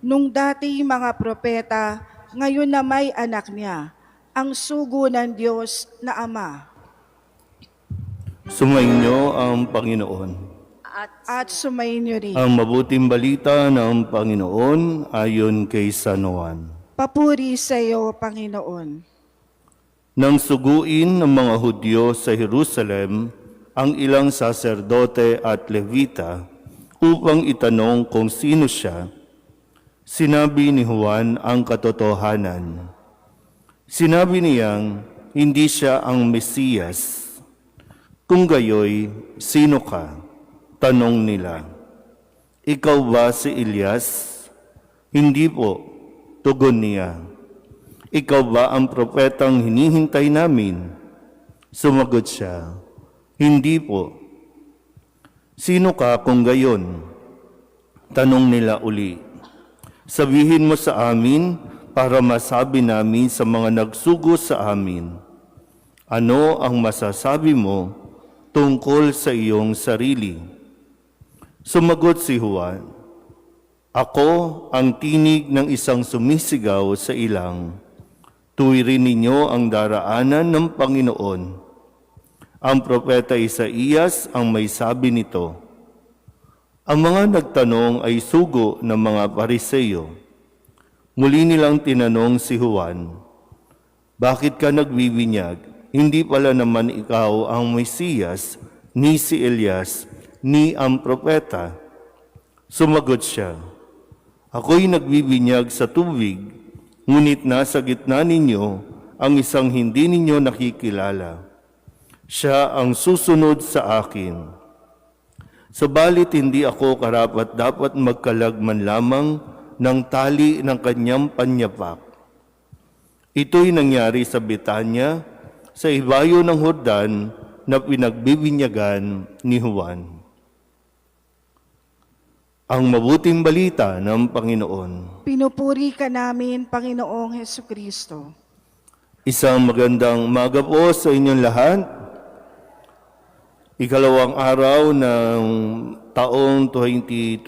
Nung dati mga propeta, ngayon na may anak niya, ang sugo ng Diyos na Ama. Sumainyo ang Panginoon. At sumainyo rin. Ang mabuting balita ng Panginoon ayon kay San Juan. Papuri sa iyo, Panginoon. Nang suguin ng mga Hudyo sa Jerusalem ang ilang saserdote at levita upang itanong kung sino siya, sinabi ni Juan ang katotohanan. Sinabi niyang hindi siya ang Mesiyas. Kung gayoy, sino ka? Tanong nila. Ikaw ba si Elias? Hindi po, tugon niya. Ikaw ba ang propetang hinihintay namin? Sumagot siya, hindi po. Sino ka kung gayon? Tanong nila uli. Sabihin mo sa amin para masabi namin sa mga nagsugo sa amin. Ano ang masasabi mo tungkol sa iyong sarili? Sumagot si Juan, ako ang tinig ng isang sumisigaw sa ilang. Tuwirin ninyo ang daraanan ng Panginoon. Ang propeta Isaías ang may sabi nito. Ang mga nagtanong ay sugo ng mga Pariseyo. Muli nilang tinanong si Juan, bakit ka nagbibinyag? Hindi pala naman ikaw ang Mesiyas, ni si Elias, ni ang propeta. Sumagot siya, ako'y nagbibinyag sa tubig, ngunit nasa gitna ninyo ang isang hindi ninyo nakikilala. Siya ang susunod sa akin. Subalit hindi ako karapat-dapat magkalag man lamang ng tali ng kanyang panyapak. Ito'y nangyari sa Betanya, sa ibayo ng Jordan na pinagbibinyagan ni Juan. Ang mabuting balita ng Panginoon. Pinupuri ka namin, Panginoong Hesukristo. Isang magandang umaga po sa inyong lahat. Ikalawang araw ng taong 2025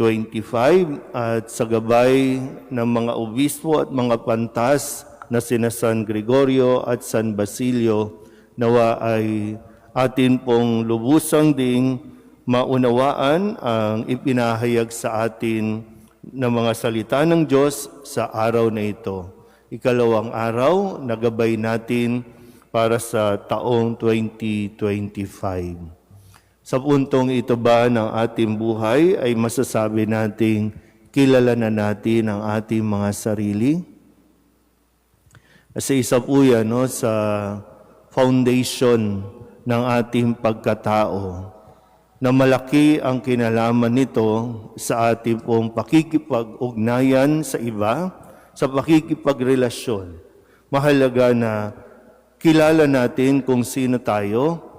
at sa gabay ng mga obispo at mga pantas na sina San Gregorio at San Basilio, nawa ay atin pong lubusang ding maunawaan ang ipinahayag sa atin ng mga salita ng Diyos sa araw na ito. Ikalawang araw, nagabay natin para sa taong 2025. Sa puntong ito ba ng ating buhay ay masasabi nating kilala na natin ang ating mga sarili? Kasi isa po yan sa foundation ng ating pagkatao na malaki ang kinalaman nito sa ating pong pakikipag-ugnayan sa iba, sa pakikipagrelasyon. Mahalaga na kilala natin kung sino tayo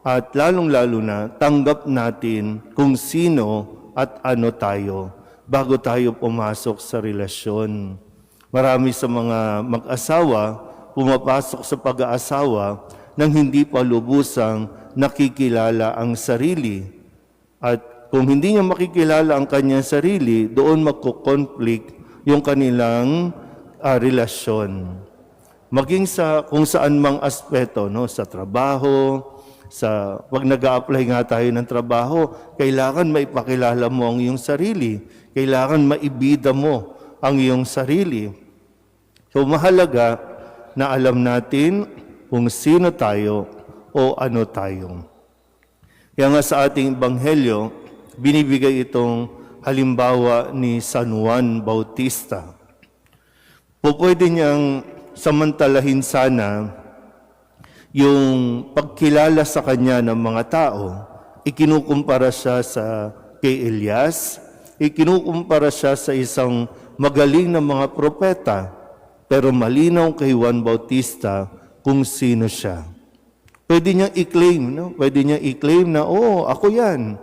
at lalong-lalo na tanggap natin kung sino at ano tayo bago tayo pumasok sa relasyon. Marami sa mga mag-asawa pumapasok sa pag-aasawa nang hindi pa lubusang nakikilala ang sarili. At kung hindi niya makikilala ang kanyang sarili, doon magko-conflict yung kanilang relasyon. Maging sa kung saan mang aspeto, sa trabaho, pag nag-a-apply nga tayo ng trabaho, kailangan maipakilala mo ang iyong sarili. Kailangan maibida mo ang iyong sarili. So mahalaga na alam natin kung sino tayo o ano tayo. Kaya nga sa ating Ebanghelyo, binibigay itong halimbawa ni San Juan Bautista. Pwede niyang samantalahin sana yung pagkilala sa kanya ng mga tao. Ikinukumpara siya kay Elias, ikinukumpara siya sa isang magaling na mga propeta, pero malinaw kay Juan Bautista kung sino siya. Pwede niya i-claim, Pwede niya i-claim na, ako yan.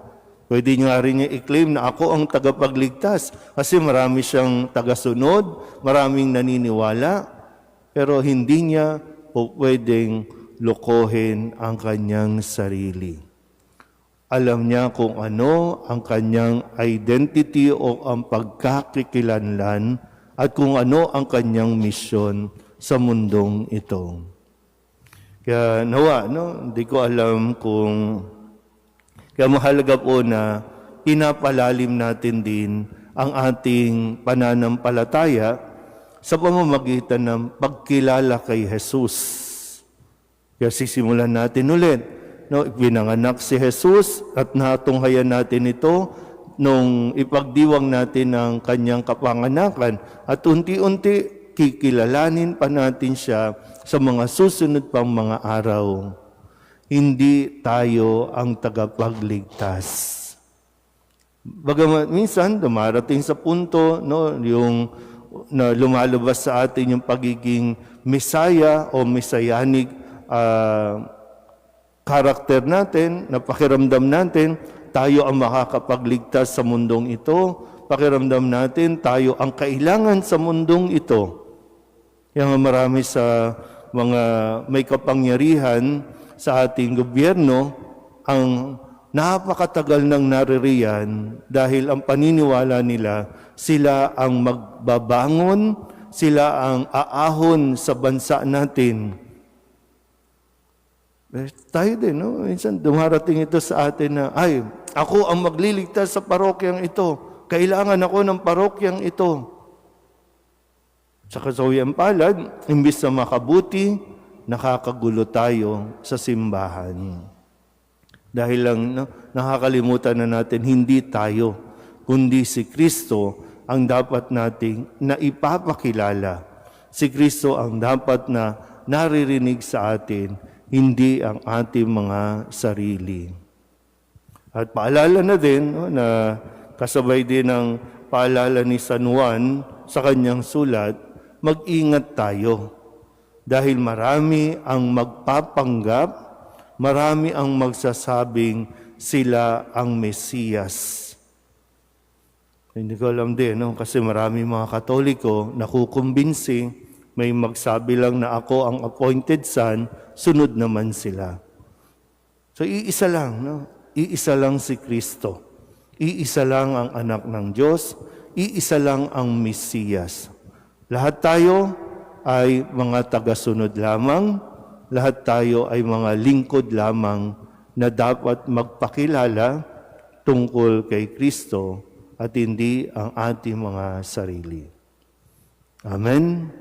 Pwede niya rin niya i-claim na ako ang tagapagligtas. Kasi marami siyang tagasunod, maraming naniniwala. Pero hindi niya pwedeng lokohin ang kanyang sarili. Alam niya kung ano ang kanyang identity o ang pagkakikilanlan at kung ano ang kanyang misyon sa mundong ito. Kaya nawa, hindi ko alam kung kaya mahalaga po na pinapalalim natin din ang ating pananampalataya sa pamamagitan ng pagkilala kay Jesus. Kaya sisimulan natin ulit. Pinanganak si Jesus at natunghayan natin ito nung ipagdiwang natin ang kanyang kapanganakan at unti-unti kikilalanin pa natin siya sa mga susunod pang mga araw. Hindi tayo ang tagapagligtas. Bagamat minsan dumarating sa punto yung na lumalabas sa atin yung pagiging Mesaya o Messianic karakter natin, na pakiramdam natin, tayo ang makakapagligtas sa mundong ito, pakiramdam natin, tayo ang kailangan sa mundong ito. Yung marami sa mga may kapangyarihan sa ating gobyerno, ang napakatagal nang naririyan dahil ang paniniwala nila, sila ang magbabangon, sila ang aahon sa bansa natin. Tayo din, minsan dumarating ito sa atin na, ako ang magliligtas sa parokyang ito. Kailangan ako ng parokyang ito. Sa kasawiang palad, imbis na makabuti, nakakagulo tayo sa simbahan. Dahil lang nakakalimutan na natin, hindi tayo, kundi si Kristo ang dapat nating naipapakilala. Si Kristo ang dapat na naririnig sa atin, hindi ang ating mga sarili. At paalala na din, na kasabay din ng paalala ni San Juan sa kanyang sulat, mag-ingat tayo. Dahil marami ang magpapanggap, marami ang magsasabing sila ang Mesiyas. Hindi ko alam din, kasi marami mga Katoliko nakukumbinsi, may magsabi lang na ako ang appointed son, sunod naman sila. So iisa lang, iisa lang si Kristo. Iisa lang ang anak ng Diyos, iisa lang ang Mesiyas. Lahat tayo ay mga tagasunod lamang, lahat tayo ay mga lingkod lamang na dapat magpakilala tungkol kay Kristo at hindi ang ating mga sarili. Amen.